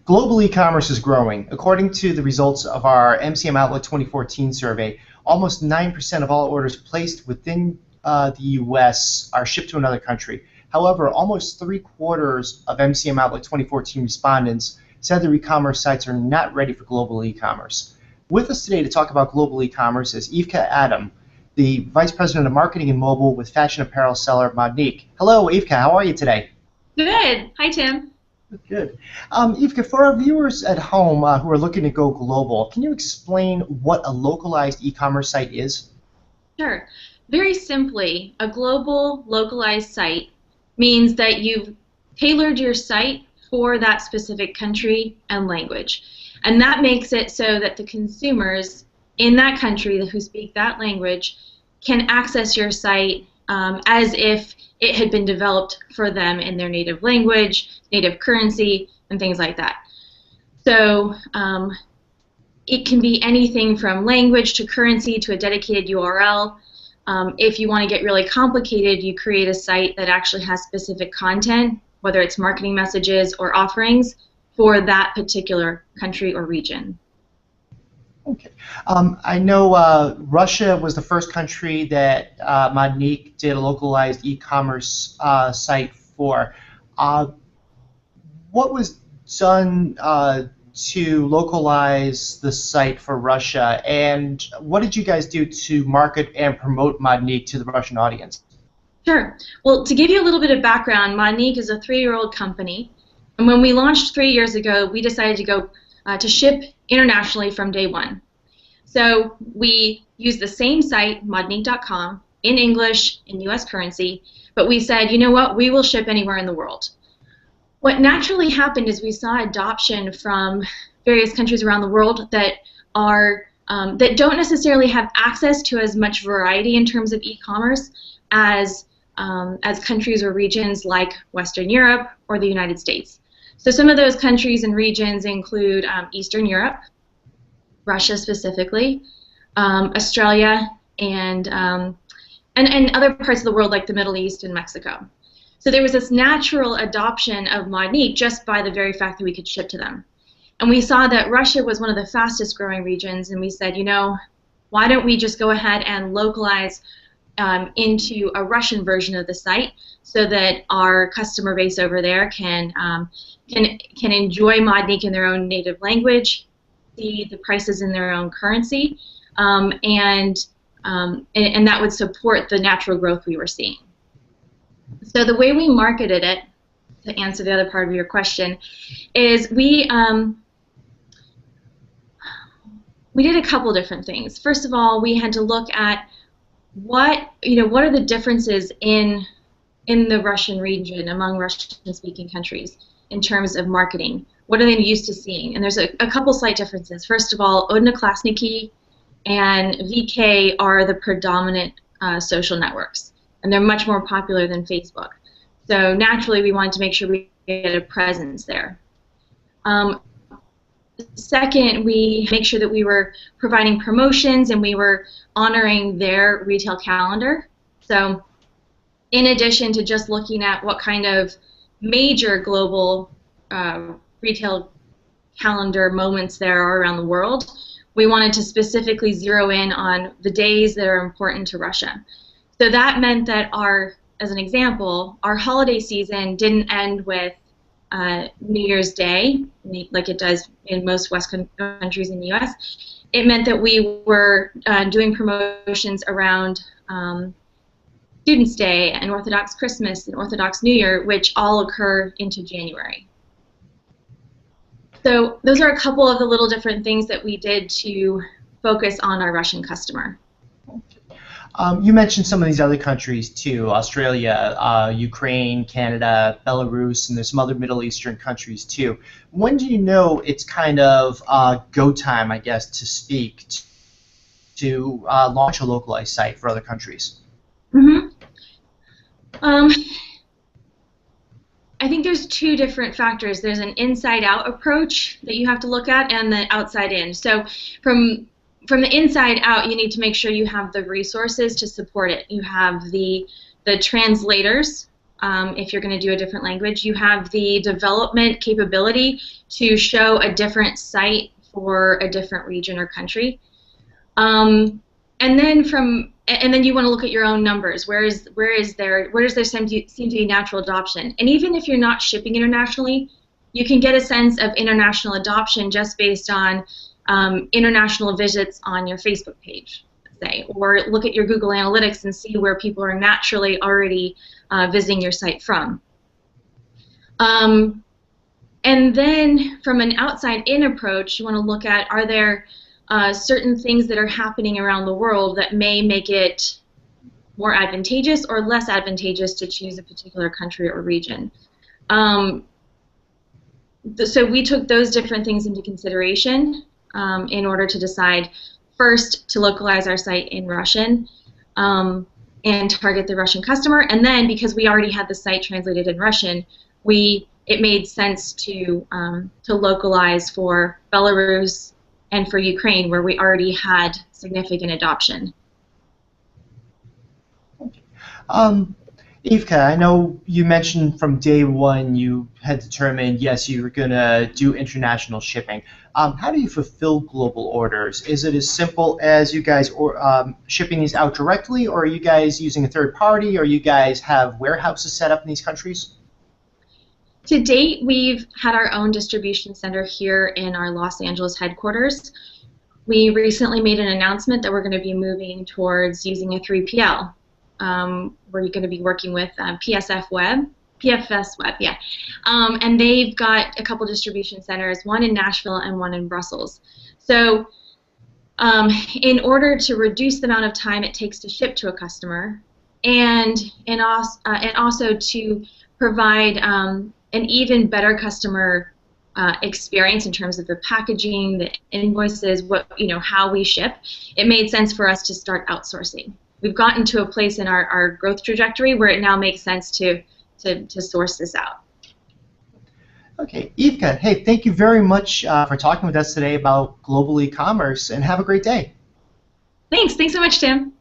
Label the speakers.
Speaker 1: Global e-commerce is growing. According to the results of our MCM Outlook 2014 survey, almost 9% of all orders placed within the U.S. are shipped to another country. However, almost 3/4 of MCM Outlook 2014 respondents said their e-commerce sites are not ready for global e-commerce. With us today to talk about global e-commerce is Ivka Adam, the Vice President of Marketing and Mobile with fashion apparel seller Modnique. Hello, Ivka. How are you today?
Speaker 2: Good. Hi, Tim.
Speaker 1: Good. Ivka, for our viewers at home who are looking to go global, can you explain what a localized e-commerce site is?
Speaker 2: Sure. Very simply, a global localized site means that you've tailored your site for that specific country and language. And that makes it so that the consumers in that country who speak that language can access your site as if it had been developed for them in their native language, native currency, and things like that. So it can be anything from language to currency to a dedicated URL. If you want to get really complicated, you create a site that actually has specific content, whether it's marketing messages or offerings for that particular country or region.
Speaker 1: Okay. I know Russia was the first country that Modnique did a localized e-commerce site for. What was done to localize the site for Russia, and what did you guys do to market and promote Modnique to the Russian audience?
Speaker 2: Sure. Well, to give you a little bit of background, Modnique is a 3-year-old company, and when we launched 3 years ago, we decided to go to ship internationally from day one. So we used the same site, modnique.com, in English, in US currency, but we said, you know what, we will ship anywhere in the world. What naturally happened is we saw adoption from various countries around the world that are that don't necessarily have access to as much variety in terms of e-commerce as countries or regions like Western Europe or the United States. So some of those countries and regions include Eastern Europe, Russia specifically, Australia, and other parts of the world like the Middle East and Mexico. So there was this natural adoption of Modnique just by the very fact that we could ship to them. And we saw that Russia was one of the fastest growing regions, and we said, you know, why don't we just go ahead and localize into a Russian version of the site so that our customer base over there can enjoy Modnique in their own native language, see the prices in their own currency, and that would support the natural growth we were seeing. So the way we marketed it, to answer the other part of your question, is we did a couple different things. First of all, we had to look at what are the differences in the Russian region among Russian-speaking countries in terms of marketing. What are they used to seeing? And there's a couple slight differences. First of all, Odnoklassniki and VK are the predominant social networks, and they're much more popular than Facebook. So naturally, we wanted to make sure we get a presence there. Second, we make sure that we were providing promotions and we were honoring their retail calendar. So in addition to just looking at what kind of major global retail calendar moments there are around the world, we wanted to specifically zero in on the days that are important to Russia. So that meant that as an example, our holiday season didn't end with New Year's Day, like it does in most Western countries in the US. It meant that we were doing promotions around Students' Day and Orthodox Christmas and Orthodox New Year, which all occur into January. So those are a couple of the little different things that we did to focus on our Russian customer.
Speaker 1: You mentioned some of these other countries too, Australia, Ukraine, Canada, Belarus, and there's some other Middle Eastern countries too. When do you know it's kind of go time, I guess, to speak to launch a localized site for other countries?
Speaker 2: Mm-hmm. I think there's two different factors. There's an inside-out approach that you have to look at and the outside-in. So from the inside out, you need to make sure you have the resources to support it. You have the translators if you're going to do a different language. You have the development capability to show a different site for a different region or country. And then you want to look at your own numbers. Where does there seem to be natural adoption? And even if you're not shipping internationally, you can get a sense of international adoption just based on international visits on your Facebook page, say, or look at your Google Analytics and see where people are naturally already visiting your site from. And then from an outside-in approach, you want to look at, are there certain things that are happening around the world that may make it more advantageous or less advantageous to choose a particular country or region. So we took those different things into consideration in order to decide first to localize our site in Russian and target the Russian customer, and then because we already had the site translated in Russian, it made sense to localize for Belarus and for Ukraine, where we already had significant adoption.
Speaker 1: Ivka, I know you mentioned from day one you had determined, yes, you were going to do international shipping. How do you fulfill global orders? Is it as simple as you guys shipping these out directly, or are you guys using a third party, or you guys have warehouses set up in these countries?
Speaker 2: To date, we've had our own distribution center here in our Los Angeles headquarters. We recently made an announcement that we're going to be moving towards using a 3PL. We're going to be working with PFS Web, yeah. And they've got a couple distribution centers, one in Nashville and one in Brussels. So in order to reduce the amount of time it takes to ship to a customer and also to provide an even better customer experience in terms of the packaging, the invoices, how we ship, it made sense for us to start outsourcing. We've gotten to a place in our growth trajectory where it now makes sense to source this out.
Speaker 1: Okay, Ivka, hey, thank you very much for talking with us today about global e-commerce, and have a great day.
Speaker 2: Thanks so much, Tim.